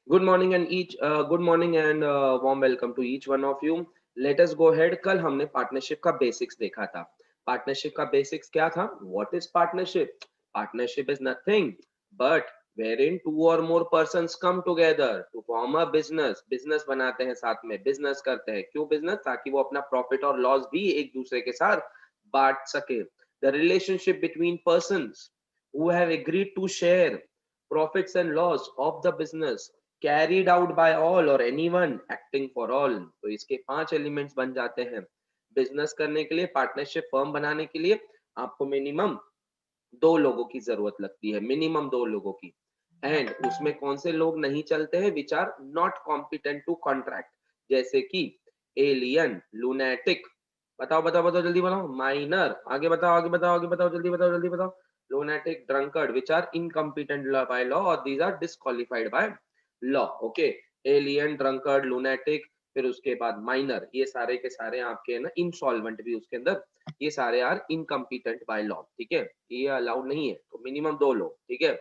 Good morning and warm welcome to each one of you. Let us go ahead. कल हमने partnership का basics देखा था. Partnership का बेसिक्स क्या था? What is partnership? Partnership is nothing but wherein two or more persons come together to form a business. Business बनाते हैं साथ में, business करते हैं. क्यों business? ताकि वो अपना profit और loss भी एक दूसरे के साथ बांट सके. The relationship between persons who have agreed to share profits and loss of the business carried out by all or anyone acting for all. तो इसके 5 एलिमेंट्स बन जाते हैं. बिजनेस करने के लिए, पार्टनरशिप फर्म बनाने के लिए आपको मिनिमम 2 लोगों की जरूरत लगती है, मिनिमम 2 लोगों की. एंड उसमें कौन से लोग नहीं चलते हैं? Which are not competent to contract. जैसे कि एलियन, लूनेटिक. बताओ बताओ बताओ, जल्दी बताओ. माइनर. आगे बताओ आगे बताओ आगे बताओ, जल्दी बताओ जल्दी बताओ. Lunatic, drunkard, which are incompetent by law और these are disqualified by law. Okay. Alien, drunkard, lunatic, फिर उसके बाद माइनर, ये सारे के सारे आपके है ना, इंसॉल्वेंट भी उसके अंदर, ये सारे आर इनकम्पिटेंट बाय लॉ. ठीक है, ये अलाउड नहीं है. तो मिनिमम 2 लोग. ठीक है.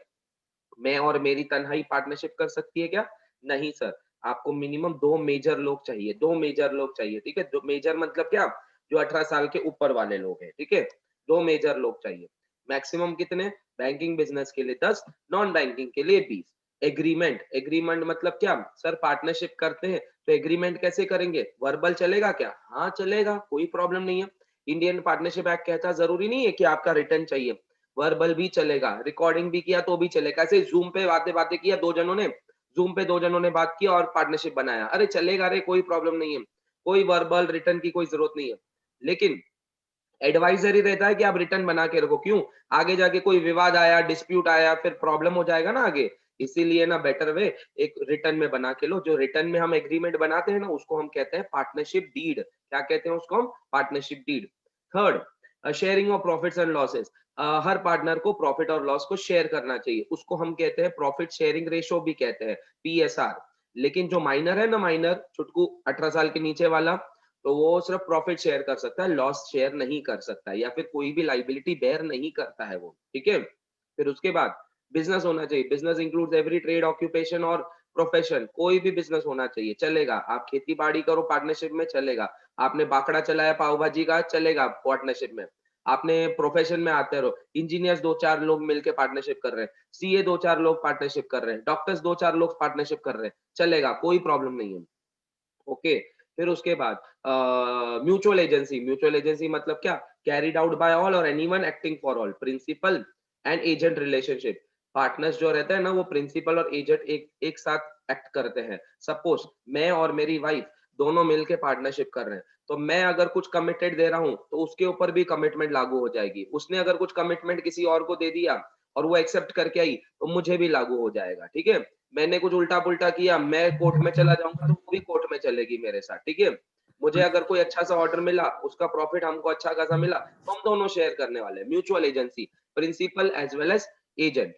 मैं और मेरी तन्हाई पार्टनरशिप कर सकती है क्या? नहीं सर. आपको मिनिमम 2 मेजर लोग चाहिए, 2 मेजर लोग चाहिए. ठीक है. जो मेजर मतलब क्या? जो 18 साल के ऊपर वाले लोग हैं. ठीक है. 2 मेजर लोग चाहिए. मैक्सिमम कितने? बैंकिंग बिजनेस के लिए 10, नॉन बैंकिंग के लिए 20. एग्रीमेंट. एग्रीमेंट मतलब क्या? सर पार्टनरशिप करते हैं तो एग्रीमेंट कैसे करेंगे? वर्बल चलेगा क्या? हाँ चलेगा, कोई प्रॉब्लम नहीं है. इंडियन पार्टनरशिप एक्ट कहता जरूरी नहीं है कि आपका रिटर्न चाहिए. वर्बल भी चलेगा, रिकॉर्डिंग भी किया तो भी चलेगा. ऐसे जूम पे बातें बातें किया, 2 जनों ने जूम पे 2 जनों ने बात किया और पार्टनरशिप बनाया, अरे चलेगा रे, कोई प्रॉब्लम नहीं है. कोई वर्बल रिटर्न की कोई जरूरत नहीं है. लेकिन एडवाइजरी रहता है कि आप रिटर्न बना के रखो. क्यों? आगे जाके कोई विवाद आया, डिस्प्यूट आया, फिर प्रॉब्लम हो जाएगा ना आगे. इसीलिए ना बेटर वे एक रिटर्न में बना के लो. जो रिटर्न में हम एग्रीमेंट बनाते हैं ना, उसको हम कहते हैं पार्टनरशिप डीड. क्या कहते हैं उसको हम? Partnership deed. Third, sharing of profits and losses. हर पार्टनर को प्रॉफिट और लॉस को शेयर करना चाहिए. उसको हम कहते हैं प्रॉफिट शेयरिंग रेशो भी कहते हैं, पीएसआर. लेकिन जो माइनर है ना, माइनर छुटकू 18 साल के नीचे वाला, तो वो सिर्फ प्रॉफिट शेयर कर सकता है, लॉस शेयर नहीं कर सकता है, या फिर कोई भी लाइबिलिटी बेयर नहीं करता है वो. ठीक है. फिर उसके बाद बिजनेस होना चाहिए. Business includes every trade, occupation और प्रोफेशन. कोई भी बिजनेस होना चाहिए, चलेगा. आप खेती बाड़ी करो पार्टनरशिप में, चलेगा. आपने बाकड़ा चलाया पाव भाजी का, चलेगा पार्टनरशिप में. आपने प्रोफेशन में आते रहो, इंजीनियर्स 2-4 लोग मिलकर पार्टनरशिप कर रहे हैं, सीए 2-4 लोग पार्टनरशिप कर रहे हैं, डॉक्टर्स 2-4 लोग पार्टनरशिप कर रहे हैं, चलेगा, कोई प्रॉब्लम नहीं है. ओके. फिर उसके बाद म्यूचुअल एजेंसी. म्यूचुअल एजेंसी मतलब क्या? कैरिड आउट बाय ऑल और anyone acting for all. Principal and agent relationship. Partners जो रहते हैं ना, वो प्रिंसिपल और एजेंट एक एक साथ एक्ट करते हैं. सपोज मैं और मेरी वाइफ दोनों मिलके पार्टनरशिप कर रहे हैं, तो मैं अगर कुछ कमिटेड दे रहा हूं तो उसके ऊपर भी कमिटमेंट लागू हो जाएगी. उसने अगर कुछ कमिटमेंट किसी और को दे दिया और वो एक्सेप्ट करके आई, तो मुझे भी लागू हो जाएगा. ठीक है. मैंने कुछ उल्टा पुल्टा किया, मैं कोर्ट में चला जाऊंगा तो वो भी कोर्ट में चलेगी मेरे साथ. ठीक है. मुझे अगर कोई अच्छा सा ऑर्डर मिला, उसका प्रॉफिट हमको अच्छा खासा मिला, तो हम दोनों शेयर करने वाले हैं. Mutual agency, principal as well as agent.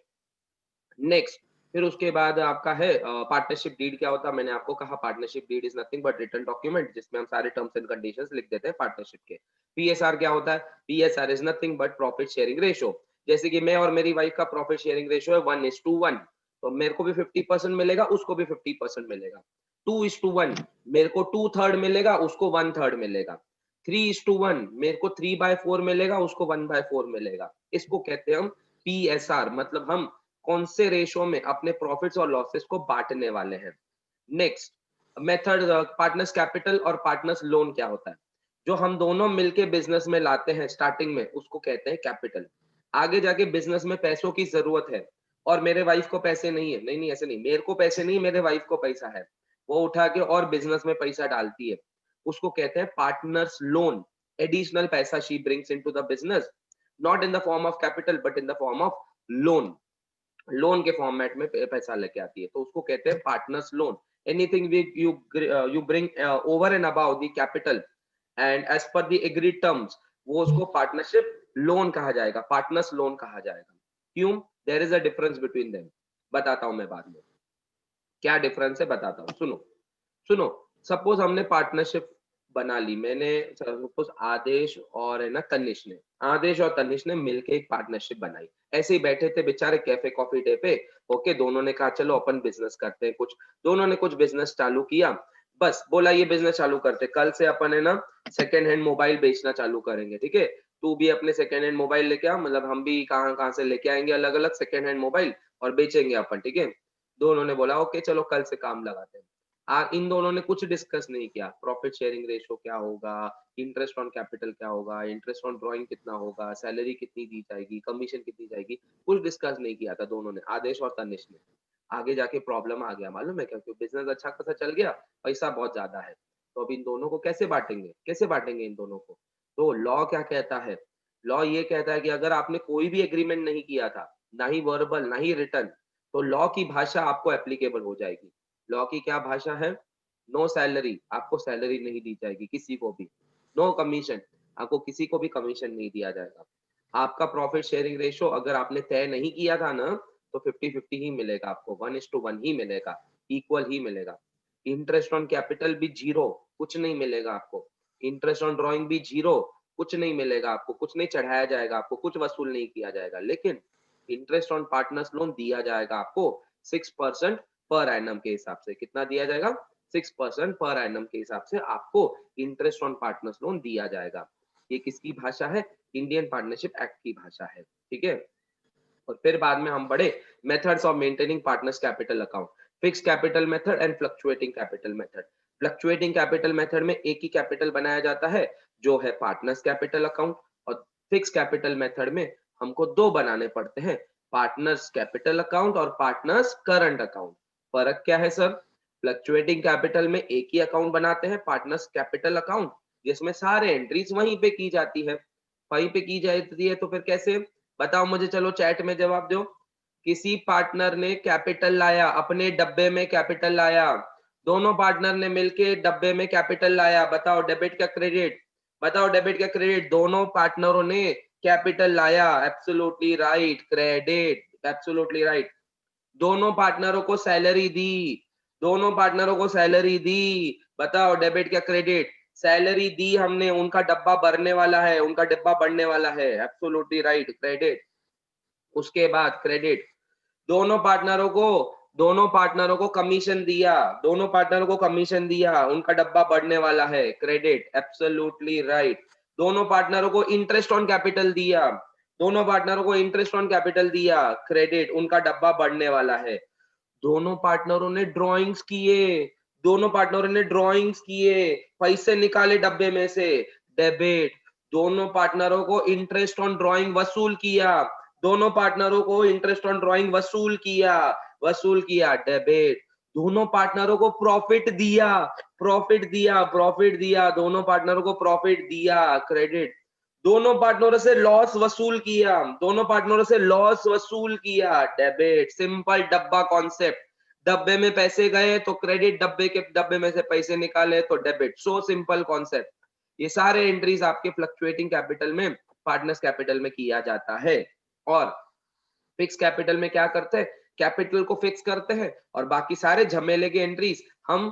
Next. फिर उसके बाद आपका है पार्टनरशिप डीड. क्या होता है? मैंने आपको कहा partnership deed is nothing but written document, जिसमें हम सारे टर्म्स एंड कंडीशंस लिख देते हैं पार्टनरशिप के. पीएसआर क्या होता है? PSR is nothing but profit sharing ratio. जैसे कि मैं और मेरी वाइफ का प्रॉफिट शेयरिंग रेशियो है 1:1, तो मेरे को भी 50% मिलेगा, उसको भी 50% मिलेगा. 2:1, मेरे को 2/3 मिलेगा, उसको 1/3 मिलेगा. 3:1, मेरे को 3/4 मिलेगा, उसको 1/4 मिलेगा. इसको कहते हैं हम पीएसआर. मतलब हम कौन से रेशो में अपने प्रॉफिट्स और लॉसेस को बांटने वाले हैं. नेक्स्ट मेथड, पार्टनर्स कैपिटल और पार्टनर्स लोन. क्या होता है? जो हम दोनों मिलके बिजनेस में लाते हैं स्टार्टिंग में, उसको कहते हैं कैपिटल. आगे जाके बिजनेस में पैसों की जरूरत है और मेरे वाइफ को पैसे नहीं है, नहीं नहीं ऐसे नहीं, मेरे को पैसे नहीं, मेरे वाइफ को पैसा है, वो उठा के और बिजनेस में पैसा डालती है, उसको कहते हैं पार्टनर्स लोन. एडिशनल पैसा she brings into the business, not in the form of capital but in the form of loan. Loan के फॉर्मेट में पैसा लेके आती है, तो उसको कहते हैं partners loan. Anything you bring over and about the capital and as per the agreed terms, वो उसको पार्टनरशिप लोन कहा जाएगा, पार्टनर्स लोन कहा जाएगा. क्यों? There is a difference between them. बताता हूं मैं बाद में क्या डिफरेंस है, बताता हूं. सुनो सुनो. सपोज हमने पार्टनरशिप बना ली मैंने, सपोज आदेश और है ना तनिष्क ने, आदेश और तनिष्क ने मिलके एक पार्टनरशिप बनाई। ऐसे ही बैठे थे बेचारे कैफे कॉफी डे पे, ओके, दोनों ने कहा चलो अपन बिजनेस करते हैं कुछ, दोनों ने कुछ बिजनेस चालू किया, बस बोला ये बिजनेस चालू करते, कल से अपन है ना सेकेंड हैंड मोबाइल बेचना चालू करेंगे, ठीक है, तू भी अपने सेकेंड हैंड मोबाइल लेके आ, मतलब हम भी कहाँ कहाँ से लेके आएंगे अलग अलग सेकेंड हैंड मोबाइल और बेचेंगे अपन, ठीक है। दोनों ने बोला ओके चलो कल से काम लगाते हैं। इन दोनों ने कुछ डिस्कस नहीं किया, प्रॉफिट शेयरिंग रेशो क्या होगा, इंटरेस्ट ऑन कैपिटल क्या होगा, इंटरेस्ट ऑन ड्राइंग कितना होगा, सैलरी कितनी दी जाएगी, कमीशन कितनी जाएगी, कुछ डिस्कस नहीं किया था दोनों ने, आदेश और तनिष्क ने। आगे जाके प्रॉब्लम आ गया मालूम है क्या, क्योंकि बिजनेस अच्छा खासा चल गया, पैसा बहुत ज्यादा है, तो अब इन दोनों को कैसे बांटेंगे, कैसे बांटेंगे इन दोनों को। तो लॉ क्या कहता है, लॉ ये कहता है कि अगर आपने कोई भी एग्रीमेंट नहीं किया था, ना ही वर्बल ना ही रिटर्न, तो लॉ की भाषा आपको एप्लीकेबल हो जाएगी। लॉ की क्या भाषा है, नो सैलरी, आपको सैलरी नहीं दी जाएगी किसी को भी, नो कमीशन, आपको किसी को भी कमीशन नहीं दिया जाएगा। आपका प्रॉफिट शेयरिंग रेशो अगर आपने तय नहीं किया था ना, तो 50-50 ही मिलेगा आपको, 1:1 ही मिलेगा, इक्वल ही मिलेगा। इंटरेस्ट ऑन कैपिटल भी जीरो, कुछ नहीं मिलेगा आपको। इंटरेस्ट ऑन ड्रॉइंग भी जीरो, कुछ नहीं मिलेगा आपको, कुछ नहीं चढ़ाया जाएगा आपको, कुछ वसूल नहीं किया जाएगा। लेकिन इंटरेस्ट ऑन पार्टनर्स लोन दिया जाएगा आपको 6% पर एनम के हिसाब से। कितना दिया जाएगा, 6% पर एनम के हिसाब से आपको इंटरेस्ट ऑन पार्टनर्स लोन दिया जाएगा। ये किसकी भाषा है, इंडियन पार्टनरशिप एक्ट की भाषा है, ठीक है। और फिर बाद में हम बढ़े methods of maintaining partners capital account, fix capital method and fluctuating capital method. Fluctuating capital method में एक ही कैपिटल बनाया जाता है जो है पार्टनर्स कैपिटल अकाउंट, और फिक्स कैपिटल मेथड में हमको दो बनाने पड़ते हैं, पार्टनर्स कैपिटल अकाउंट और पार्टनर्स करंट अकाउंट। फर्क क्या है सर, फ्लक्चुएटिंग कैपिटल में एक ही अकाउंट बनाते हैं पार्टनर्स कैपिटल अकाउंट, जिसमें सारे एंट्रीज वहीं पे की जाती है, वहीं पे की जाती है। तो फिर कैसे, बताओ मुझे, चलो चैट में जवाब दो। किसी पार्टनर ने कैपिटल लाया, अपने डब्बे में कैपिटल लाया, दोनों पार्टनर ने मिलके डब्बे में कैपिटल लाया, बताओ डेबिट क्या क्रेडिट, बताओ डेबिट क्या क्रेडिट, दोनों पार्टनरों ने कैपिटल लाया, absolutely right, credit, absolutely right. दोनों पार्टनरों को सैलरी दी, दोनों पार्टनरों को सैलरी दी, बताओ डेबिट क्या क्रेडिट, सैलरी दी हमने, उनका डब्बा भरने वाला है, उनका डिब्बा बढ़ने वाला है, एब्सोल्युटली राइट, क्रेडिट। उसके बाद क्रेडिट, दोनों पार्टनरों को, दोनों पार्टनरों को कमीशन दिया, दोनों पार्टनरों को कमीशन दिया, उनका डब्बा बढ़ने वाला है, क्रेडिट, एब्सोल्युटली राइट। दोनों पार्टनरों को इंटरेस्ट ऑन कैपिटल दिया, दोनों पार्टनरों को इंटरेस्ट ऑन कैपिटल दिया, क्रेडिट, उनका डब्बा बढ़ने वाला है। दोनों पार्टनरों ने ड्राइंग्स किए, दोनों पार्टनरों ने ड्राइंग्स किए, पैसे निकाले डब्बे में से, डेबिट। दोनों पार्टनरों को इंटरेस्ट ऑन ड्राइंग वसूल किया, दोनों पार्टनरों को इंटरेस्ट ऑन ड्राइंग वसूल किया, वसूल किया, डेबिट। दोनों पार्टनरों को प्रॉफिट दिया, प्रॉफिट दिया, प्रॉफिट दिया, दोनों पार्टनरों को प्रॉफिट दिया, क्रेडिट। दोनों पार्टनरों से लॉस वसूल किया, दोनों पार्टनरों से लॉस वसूल किया, डेबिट। सिंपल डब्बा कॉन्सेप्ट, डब्बे में पैसे गए तो क्रेडिट, डब्बे के डब्बे में से पैसे निकाले तो डेबिट, सो सिंपल कॉन्सेप्ट। ये सारे एंट्रीज आपके फ्लक्चुएटिंग कैपिटल में, पार्टनर्स कैपिटल में किया जाता है। और फिक्स कैपिटल में क्या करते हैं, कैपिटल को फिक्स करते हैं और बाकी सारे झमेले के एंट्रीज हम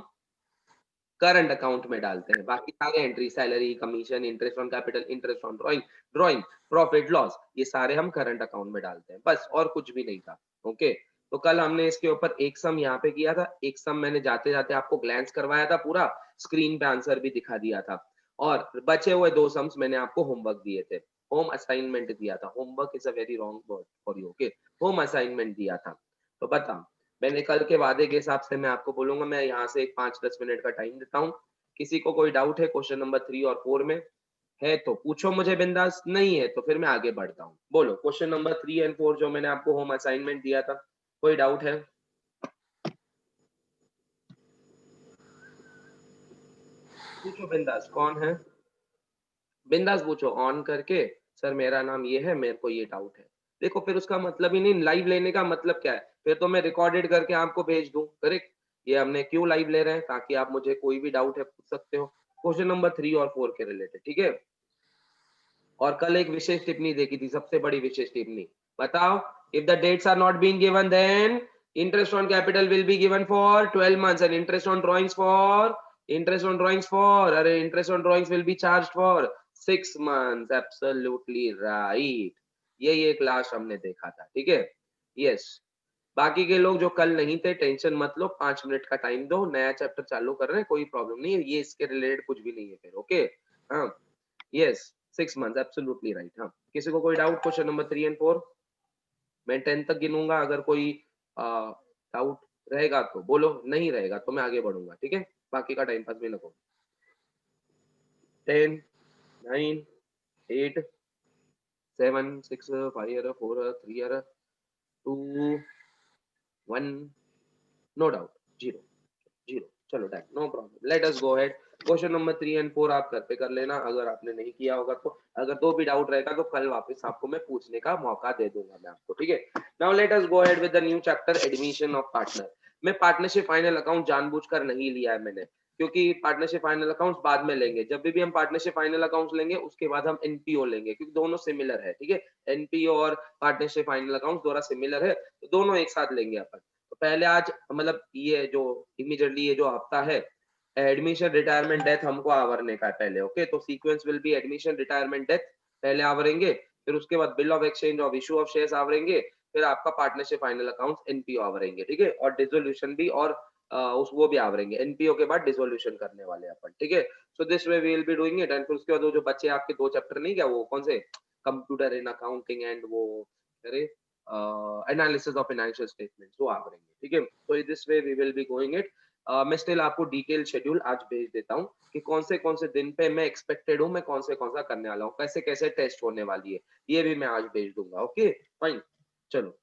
करंट अकाउंट में डालते हैं। बाकी सारे entry, salary, commission, interest on capital, interest on drawing, drawing, profit loss, ये सारे हम करंट अकाउंट में डालते हैं, बस, और कुछ भी नहीं था। ओके, तो कल हमने इसके ऊपर एक सम यहाँ पे किया था, एक सम मैंने जाते जाते आपको ग्लैंस करवाया था, पूरा स्क्रीन पे आंसर भी दिखा दिया था, और बचे हुए दो सम्स मैंने आपको होमवर्क दिए थे, होम असाइनमेंट दिया था, homework is a very wrong word for you, okay, home assignment दिया था। तो बता, मैंने कल के वादे के हिसाब से मैं आपको बोलूंगा, मैं यहाँ से एक 5-10 मिनट का टाइम देता हूँ। किसी को कोई डाउट है क्वेश्चन नंबर 3 और 4 में, है तो पूछो मुझे बिंदास, नहीं है तो फिर मैं आगे बढ़ता हूँ। बोलो क्वेश्चन नंबर 3 एंड 4 जो मैंने आपको होम असाइनमेंट दिया था, कोई डाउट है? पूछो बिंदास, कौन है, बिंदास पूछो ऑन करके, सर मेरा नाम ये है, मेरे को ये डाउट है। देखो फिर उसका मतलब ही नहीं, लाइव लेने का मतलब क्या है, फिर तो मैं रिकॉर्डेड करके आपको भेज दूं, करेक्ट। ये हमने क्यों लाइव ले रहे हैं, ताकि आप मुझे कोई भी डाउट है पूछ सकते हो क्वेश्चन नंबर 3 और 4 के रिलेटेड, ठीक है। और कल एक विशेष टिप्पणी देखी थी, सबसे बड़ी विशेष टिप्पणी, बताओ, if the dates are not been given then interest on capital will be given for 12 months and interest on drawings for interest on drawings for, अरे interest on drawings will be charge for 6 months, absolutely right. यही एक last हमने देखा था, ठीक है। Yes, बाकी के लोग जो कल नहीं थे टेंशन मत लो, 5 मिनट का टाइम दो, नया चैप्टर चालू कर रहे हैं, कोई प्रॉब्लम नहीं है, ये इसके रिलेटेड कुछ भी नहीं है फिर, ओके। हाँ, यस, 6 months, एब्सोल्युटली राइट। हाँ, किसी को कोई डाउट क्वेश्चन नंबर 3 और 4? मैं 10 तक गिनूंगा, अगर कोई डाउट रहेगा तो बोलो, नहीं रहेगा तो मैं आगे बढ़ूंगा, ठीक है। बाकी का टाइम पास भी ना करो। 10, 9, 8, 7, 6, 5, 4, 3, 2, 1, नो डाउट, जीरो, जीरो। चलो done, no problem, let us go head. Question number 3 और 4 आप घर पे कर लेना, अगर आपने नहीं किया होगा तो। अगर तो भी डाउट रहेगा तो कल वापस आपको मैं पूछने का मौका दे दूंगा मैं आपको, ठीक है। Now let us go head with the new chapter, admission of partner. मैं पार्टनरशिप फाइनल अकाउंट जानबूझकर नहीं लिया है मैंने, क्योंकि पार्टनरशिप फाइनल अकाउंट्स बाद में लेंगे। जब भी हम पार्टनरशिप फाइनल अकाउंट्स लेंगे उसके बाद हम एनपीओ लेंगे, क्योंकि दोनों सिमिलर है, ठीक है। एनपीओ और पार्टनरशिप फाइनल अकाउंट्स दोनों सिमिलर है, तो दोनों एक साथ लेंगे अपन। तो पहले आज मतलब ये जो इमीडिएटली ये जो हफ्ता है, एडमिशन रिटायरमेंट डेथ हमको आवरने का है पहले, ओके। तो sequence will be admission retirement death पहले आवरेंगे, फिर उसके बाद bill of exchange of issue of shares आवरेंगे, फिर आपका पार्टनरशिप फाइनल अकाउंट्स एनपीओ आवरेंगे, ठीक है। और डिसोल्यूशन भी, और उस वो भी आवरेंगे। एनपीओ के बाद डिसोल्यूशन करने वाले हैं अपन, ठीक है। So this way we will be doing it, and फिर उसके बाद वो जो बच्चे आपके 2 चैप्टर नहीं क्या, वो कौन से, कंप्यूटर इन अकाउंटिंग एंड वो अरे एनालिसिस ऑफ फाइनेंशियल स्टेटमेंट्स, वो आवरेंगे, ठीक है। तो this way we will be going it. मैं स्टिल आपको डिटेल शेड्यूल आज भेज देता हूँ कि कौन से दिन पे मैं एक्सपेक्टेड हूँ, मैं कौन सा करने वाला हूँ, कैसे कैसे टेस्ट होने वाली है, ये भी मैं आज भेज दूंगा, ओके फाइन। चलो,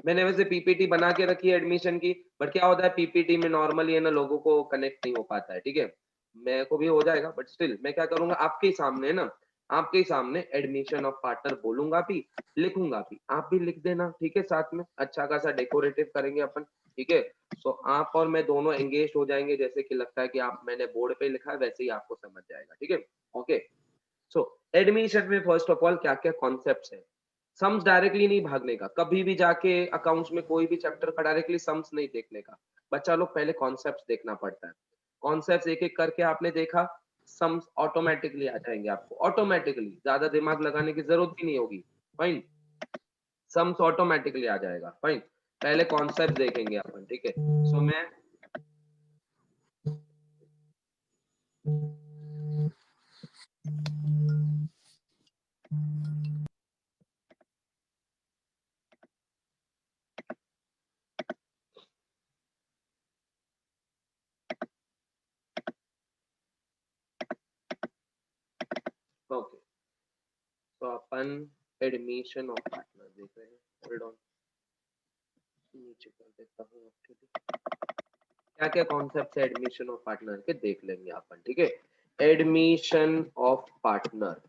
मैंने वैसे पीपीटी बना के रखी है एडमिशन की, बट क्या होता है पीपीटी में नॉर्मली है ना, लोगों को कनेक्ट नहीं हो पाता है, ठीक है। मेरे को भी हो जाएगा, बट स्टिल मैं क्या करूंगा, आपके ही सामने है ना, आपके ही सामने एडमिशन ऑफ पार्टनर बोलूंगा भी, लिखूंगा भी, आप भी लिख देना, ठीक है। साथ में अच्छा खासा डेकोरेटिव करेंगे अपन, ठीक है। सो आप और मैं दोनों एंगेज हो जाएंगे, जैसे कि लगता है कि आप, मैंने बोर्ड पे लिखा है वैसे ही आपको समझ जाएगा, ठीक है। ओके, सो एडमिशन में फर्स्ट ऑफ ऑल क्या क्या कॉन्सेप्ट्स है। सम्स डायरेक्टली नहीं भागने का, कभी भी जाके अकाउंट्स में कोई भी चैप्टर का डायरेक्टली सम्स नहीं देखने का, बच्चा लोग पहले कॉन्सेप्ट्स देखना पड़ता है। कॉन्सेप्ट्स एक एक करके आपने देखा, सम्स ऑटोमेटिकली आ जाएंगे आपको, ऑटोमेटिकली, ज्यादा दिमाग लगाने की जरूरत भी नहीं होगी, फाइन। सम्स ऑटोमेटिकली आ जाएगा, फाइन। पहले कॉन्सेप्ट देखेंगे अपन, ठीक है। सो मैं ओके, तो अपन एडमिशन ऑफ पार्टनर देख रहे हैं, होल्ड ऑन, नीचे कर देता हूँ आपके लिए। क्या क्या कॉन्सेप्ट है एडमिशन ऑफ पार्टनर के देख लेंगे अपन, ठीक है। एडमिशन ऑफ पार्टनर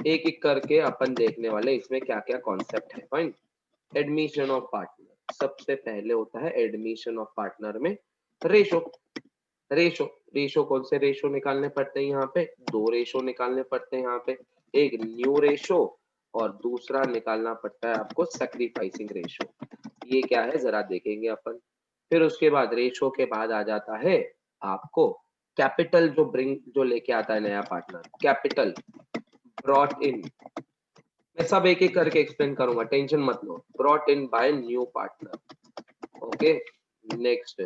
एक एक करके अपन देखने वाले, इसमें क्या क्या कॉन्सेप्ट है, फाइन। एडमिशन ऑफ पार्टनर, सबसे पहले होता है एडमिशन ऑफ पार्टनर में रेशो। रेशो, रेशो कौन से रेशो निकालने पड़ते हैं यहाँ पे, 2 रेशो निकालने पड़ते हैं यहाँ पे। एक न्यू रेशो और दूसरा निकालना पड़ता है आपको सैक्रिफाइसिंग रेशो। ये क्या है जरा देखेंगे अपन। फिर उसके बाद रेशो के बाद आ जाता है आपको कैपिटल, जो लेके आता है नया पार्टनर, कैपिटल ब्रॉट इन। मैं सब एक एक करके एक्सप्लेन करूंगा, टेंशन मत लो। Brought in by new partner, okay. Next,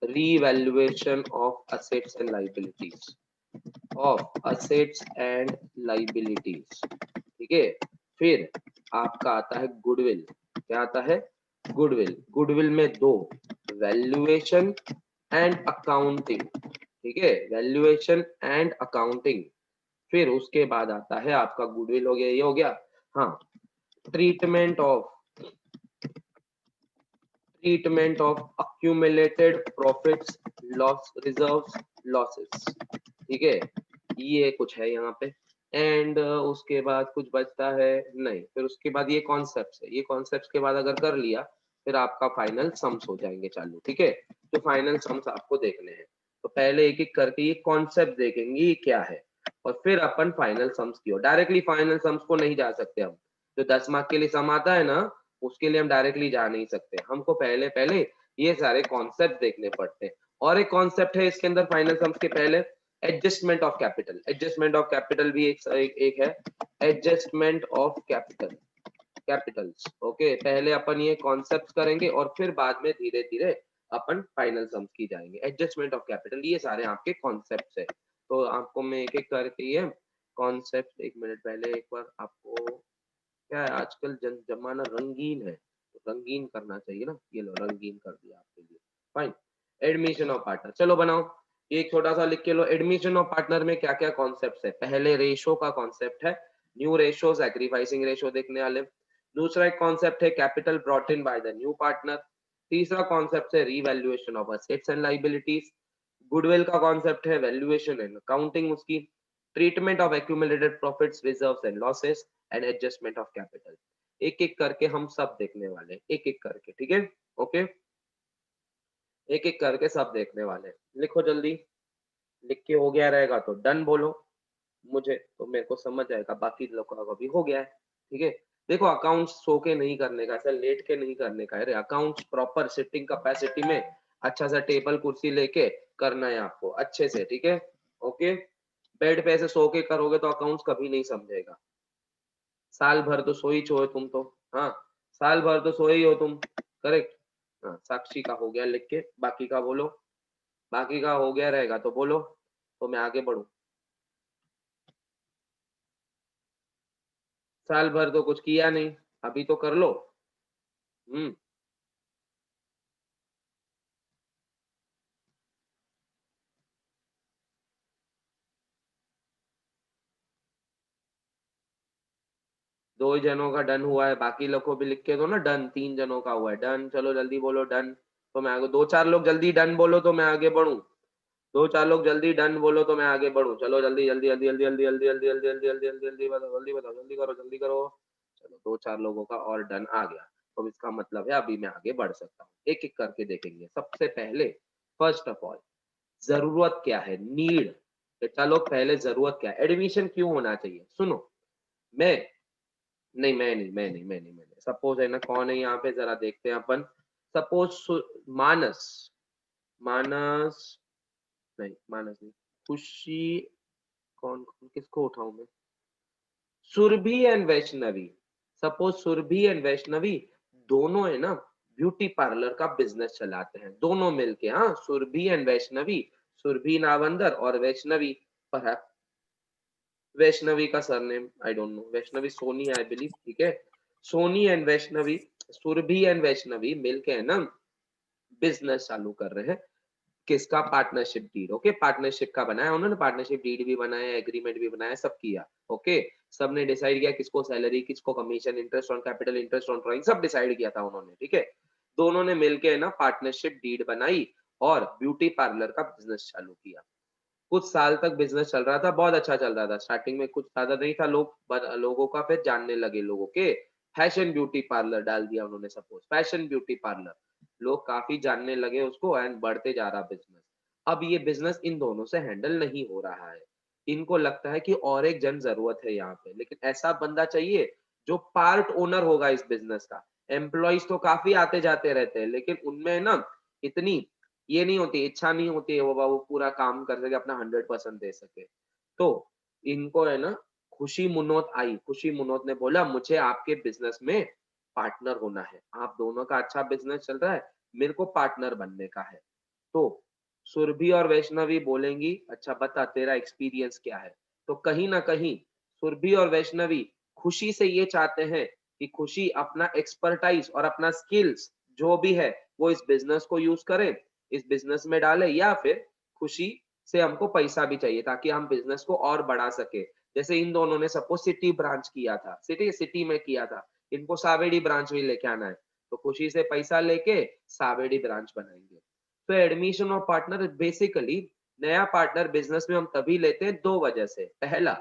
revaluation of assets and liabilities, ठीक है। फिर आपका आता है गुडविल, क्या आता है, गुडविल। गुडविल में 2, वैल्यूएशन एंड अकाउंटिंग, ठीक है, वैल्यूएशन एंड अकाउंटिंग। फिर उसके बाद आता है आपका गुडविल हो गया, ये हो गया। हाँ, treatment of accumulated profits, loss reserves, losses, ठीक है। ये कुछ है यहाँ पे, एंड उसके बाद कुछ बचता है नहीं। फिर उसके बाद ये कॉन्सेप्ट्स है, ये कॉन्सेप्ट्स के बाद अगर कर लिया फिर आपका फाइनल सम्स हो जाएंगे चालू, ठीक है। तो फाइनल सम्स आपको देखने हैं, तो पहले एक एक करके ये कॉन्सेप्ट देखेंगे ये क्या है, और फिर अपन फाइनल सम्स की ओर। डायरेक्टली फाइनल सम्स को नहीं जा सकते हम, जो 10 मार्क के लिए सम आता है ना, उसके लिए हम डायरेक्टली जा नहीं सकते, हमको पहले पहले ये सारे कॉन्सेप्ट देखने पड़ते हैं। और एक कॉन्सेप्ट है इसके अंदर फाइनल सम्स के पहले, adjustment of capital. Adjustment of capital भी एक है, adjustment of capital, Capitals. Okay, पहले अपन ये कॉन्सेप्ट करेंगे और फिर बाद में धीरे धीरे अपन फाइनल सम्स की जाएंगे। एडजस्टमेंट ऑफ कैपिटल, ये सारे आपके कॉन्सेप्ट है। तो आपको मैं एक एक करके ये कॉन्सेप्ट, एक मिनट पहले एक बार आपको, क्या है आजकल जमाना रंगीन है, तो रंगीन करना चाहिए ना, ये लो रंगीन कर दिया आपके लिए। फाइन, एडमिशन ऑफ पार्टनर, चलो बनाओ, ये एक छोटा सा लिख के लो। एडमिशन ऑफ पार्टनर में क्या क्या कॉन्सेप्ट है? पहले रेशो का कॉन्सेप्ट है, न्यू रेशो, सैक्रिफाइसिंग रेशो देखने वाले। दूसरा एक कॉन्सेप्ट है capital brought in by the new partner. तीसरा कॉन्सेप्ट है revaluation of assets and liabilities. Goodwill का कॉन्सेप्ट है वैल्यूएशन एंड अकाउंटिंग उसकी। Treatment of accumulated profits, reserves and losses and adjustment of capital. एक एक करके हम सब देखने वाले, एक एक करके, ठीक है? ओके, एक एक करके सब देखने वाले। लिखो जल्दी, लिख के हो गया रहेगा तो डन बोलो, मुझे तो मेरे को समझ आएगा, बाकी लोगों का भी हो गया है, ठीक है? देखो अकाउंट्स सो के नहीं करने का, ऐसा लेट के नहीं करने का है, अकाउंट्स प्रॉपर सिटिंग कैपेसिटी में अच्छा सा टेबल कुर्सी लेके करना है आपको अच्छे से, ठीक है? ओके, बेड पे ऐसे सो के करोगे तो अकाउंट्स कभी नहीं समझेगा। साल भर तो सोई छो तुम तो, हाँ, साल भर तो सोई हो तुम, करेक्ट? हाँ, साक्षी का हो गया लिख के, बाकी का बोलो, बाकी का हो गया रहेगा तो बोलो, तो मैं आगे बढ़ू। साल भर तो कुछ किया नहीं, अभी तो कर लो। हम्म, 2 जनों का डन हुआ है, बाकी लोग को भी लिख के दो ना डन, 3 जनों का हुआ है डन, चलो जल्दी बोलो डन, तो मैं आगे, 2-4 लोग जल्दी डन बोलो तो मैं आगे बढ़ू, 2-4 लोग जल्दी डन बोलो तो मैं आगे बढ़ू, चलो जल्दी जल्दी जल्दी जल्दी जल्दी जल्दी जल्दी जल्दी जल्दी जल्दी जल्दी जल्दी बताओ, जल्दी बताओ, जल्दी करो, जल्दी करो। चलो 2-4 लोगों का और डन आ गया, तो इसका मतलब है अभी मैं आगे बढ़ सकता हूँ। एक एक करके देखेंगे। सबसे पहले, फर्स्ट ऑफ ऑल, जरूरत क्या है, नीड। चलो पहले जरूरत क्या है, एडमिशन क्यों होना चाहिए, सुनो। मैं नहीं, मैं नहीं, सपोज है ना, कौन है यहाँ पे जरा देखते हैं अपन। सपोज मानस, मानस, नहीं मानस नहीं, खुशी, कौन कौन किसको उठाऊं मैं, Surabhi and Vaishnavi. Suppose Surabhi and Vaishnavi दोनों है ना, ब्यूटी पार्लर का बिजनेस चलाते हैं दोनों मिलके, हाँ, सुरभि एंड वैष्णवी, सुरभि नावंदर और वैष्णवी, पर वैष्णवी का surname I don't know, Vaishnavi Soni I believe, ठीक है? सोनी एंड वैष्णवी, सुरभि एंड वैष्णवी मिलके है ना बिजनेस चालू कर रहे हैं। किसका? Partnership deed. ओके, पार्टनरशिप का बनाया उन्होंने, पार्टनरशिप डीड भी बनाया, एग्रीमेंट भी बनाया, सब किया। ओके, सबने डिसाइड किया किसको सैलरी, किसको commission, interest on capital, interest on drawing, सब डिसाइड किया था उन्होंने, ठीक है? दोनों ने मिलके ना पार्टनरशिप डीड बनाई और ब्यूटी पार्लर का बिजनेस चालू किया। कुछ साल तक बिजनेस चल रहा था, बहुत अच्छा चल रहा था, स्टार्टिंग में कुछ ज्यादा नहीं था, लोगों का फिर जानने लगे, लोगों के फैशन ब्यूटी पार्लर डाल दिया उन्होंने, सपोज फैशन ब्यूटी पार्लर, लोग काफी जानने लगे उसको एंड बढ़ते जा रहा बिजनेस। अब ये बिजनेस इन दोनों से हैंडल नहीं हो रहा है, इनको लगता है कि और एक जन जरूरत है यहाँ पे, लेकिन ऐसा बंदा चाहिए जो पार्ट ओनर होगा इस बिजनेस का। एम्प्लॉइज तो काफी आते जाते रहते हैं, लेकिन उनमें ना इतनी ये नहीं होती, इच्छा नहीं होती है वो पूरा काम कर सके, अपना 100% दे सके। तो इनको है ना खुशी मुनोत आई, खुशी मुनोत ने बोला मुझे आपके बिजनेस में पार्टनर होना है, आप दोनों का अच्छा बिजनेस चल रहा है, मेरे को पार्टनर बनने का है। तो सुरभि और वैष्णवी बोलेंगी अच्छा बता तेरा एक्सपीरियंस क्या है। तो कहीं ना कहीं सुरभि और वैष्णवी खुशी से ये चाहते हैं कि खुशी अपना एक्सपर्टाइज और अपना स्किल्स जो भी है वो इस बिजनेस को यूज करे, इस बिजनेस में डाले, या फिर खुशी से हमको पैसा भी चाहिए ताकि हम बिजनेस को और बढ़ा सके। जैसे इन दोनों ने सपोज सिटी ब्रांच किया था, सिटी सिटी में किया था, इनको सावेडी ब्रांच भी लेके आना है, तो खुशी से पैसा लेके सावेडी ब्रांच बनाएंगे। तो एडमिशन ऑफ पार्टनर बेसिकली, नया पार्टनर बिजनेस में हम तभी लेते हैं दो वजह से। पहला,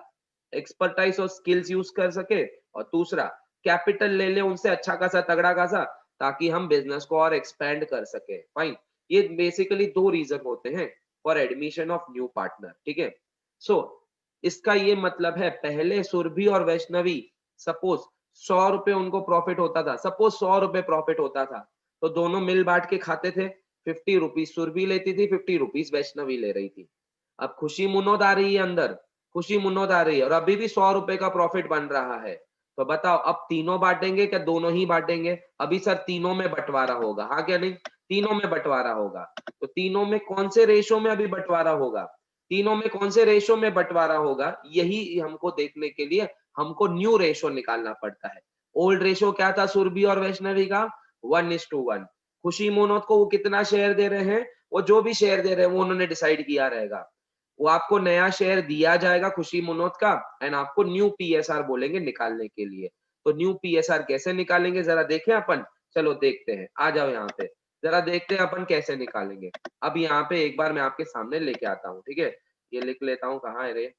एक्सपर्टाइज और स्किल्स यूज कर सके, और दूसरा कैपिटल ले ले उनसे अच्छा खासा तगड़ा खासा, ताकि हम बिजनेस को और एक्सपेंड कर सके। फाइन, ये बेसिकली दो रीजन होते हैं for admission of new partner, ठीक है? सो इसका ये मतलब है, पहले सुरभि और वैष्णवी सपोज 100 रुपए उनको प्रॉफिट होता था, सपोज 100 रुपए प्रॉफिट होता था, तो दोनों मिल बांट के खाते थे, 50 रुपीज सुरभि लेती थी, 50 रुपीज वैष्णवी ले रही थी। अब खुशी मुनोद आ रही है अंदर, खुशी मुनोद आ रही है और अभी भी 100 रुपए का प्रॉफिट बन रहा है। तो बताओ अब तीनों बांटेंगे क्या दोनों ही बांटेंगे? अभी सर तीनों में बंटवारा होगा, हाँ क्या नहीं? तीनों में बंटवारा होगा। तो तीनों में कौन से रेशो में अभी बंटवारा होगा? तीनों में कौन से रेशो में बंटवारा होगा, यही हमको देखने के लिए हमको न्यू रेशो निकालना पड़ता है। ओल्ड रेशो क्या था सुरभि और वैष्णवी का? 1:1। खुशी मोनोद को वो कितना शेयर दे रहे हैं? वो जो भी शेयर दे रहे हैं वो उन्होंने डिसाइड किया रहेगा। वो आपको नया शेयर दिया जाएगा खुशी मुनोद का एंड आपको न्यू पीएसआर बोलेंगे निकालने के लिए। तो न्यू पीएसआर कैसे निकालेंगे जरा देखें अपन। चलो देखते हैं, आ जाओ यहाँ पे जरा देखते हैं अपन कैसे निकालेंगे। अब यहाँ पे एक बार मैं आपके सामने लेके आता हूँ, ठीक है? ये लिख लेता हूँ, कहाँ है रे?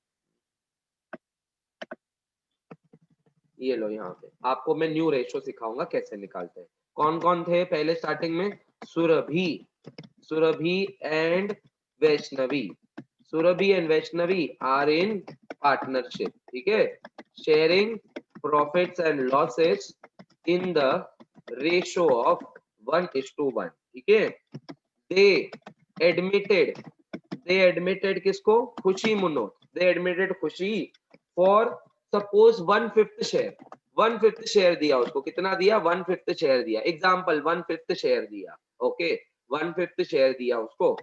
ये लो यहाँ पे आपको मैं न्यू रेशो सिखाऊंगा कैसे निकालते हैं। कौन कौन थे पहले स्टार्टिंग में? Surabhi, Surabhi and Vaishnavi. Surabhi and Vaishnavi are in partnership, ठीक है? Sharing profits and losses in the ratio of 1:1, ठीक है? दे एडमिटेड, दे एडमिटेड किसको? Khushi Munod, they admitted Khushi for suppose 1/5 share. 1/5 share दिया उसको, कितना दिया? 1/5 शेयर दिया, एग्जाम्पल 1/5 शेयर दिया, ओके? 1/5 शेयर दिया उसको।